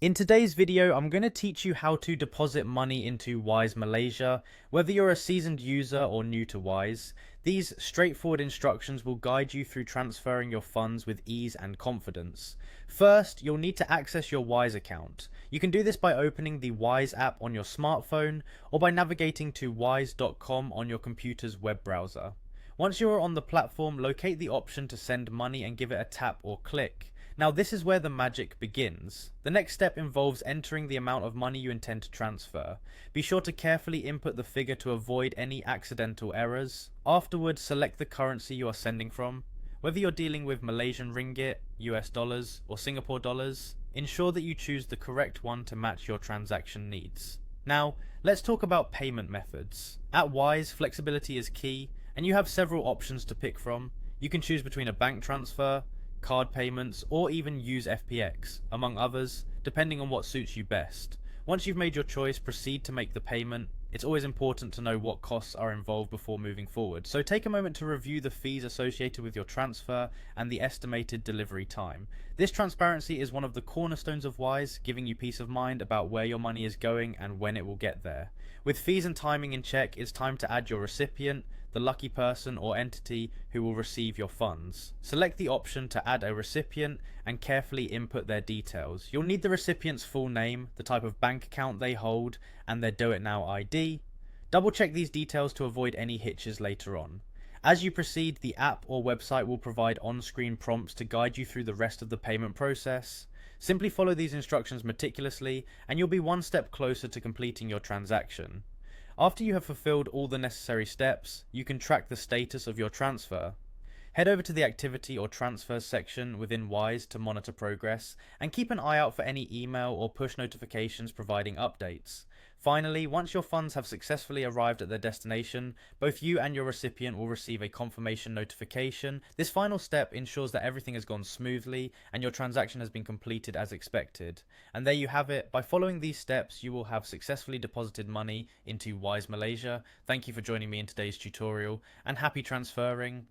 In today's video, I'm going to teach you how to deposit money into Wise Malaysia. Whether you're a seasoned user or new to Wise, these straightforward instructions will guide you through transferring your funds with ease and confidence. First, you'll need to access your Wise account. You can do this by opening the Wise app on your smartphone or by navigating to wise.com on your computer's web browser. Once you are on the platform, locate the option to send money and give it a tap or click. Now this is where the magic begins. The next step involves entering the amount of money you intend to transfer. Be sure to carefully input the figure to avoid any accidental errors. Afterwards, select the currency you are sending from. Whether you're dealing with Malaysian ringgit, US dollars, or Singapore dollars, ensure that you choose the correct one to match your transaction needs. Now, let's talk about payment methods. At Wise, flexibility is key, and you have several options to pick from. You can choose between a bank transfer, card payments, or even use FPX, among others, depending on what suits you best. Once you've made your choice, proceed to make the payment. It's always important to know what costs are involved before moving forward, so take a moment to review the fees associated with your transfer and the estimated delivery time. This transparency is one of the cornerstones of Wise, giving you peace of mind about where your money is going and when it will get there. With fees and timing in check, it's time to add your recipient, the lucky person or entity who will receive your funds. Select the option to add a recipient and carefully input their details. You'll need the recipient's full name, the type of bank account they hold, and their Do It Now ID. Double check these details to avoid any hitches later on. As you proceed, the app or website will provide on-screen prompts to guide you through the rest of the payment process. Simply follow these instructions meticulously and you'll be one step closer to completing your transaction. After you have fulfilled all the necessary steps, you can track the status of your transfer. Head over to the activity or transfers section within Wise to monitor progress and keep an eye out for any email or push notifications providing updates. Finally, once your funds have successfully arrived at their destination, both you and your recipient will receive a confirmation notification. This final step ensures that everything has gone smoothly and your transaction has been completed as expected. And there you have it. By following these steps, you will have successfully deposited money into Wise Malaysia. Thank you for joining me in today's tutorial and happy transferring.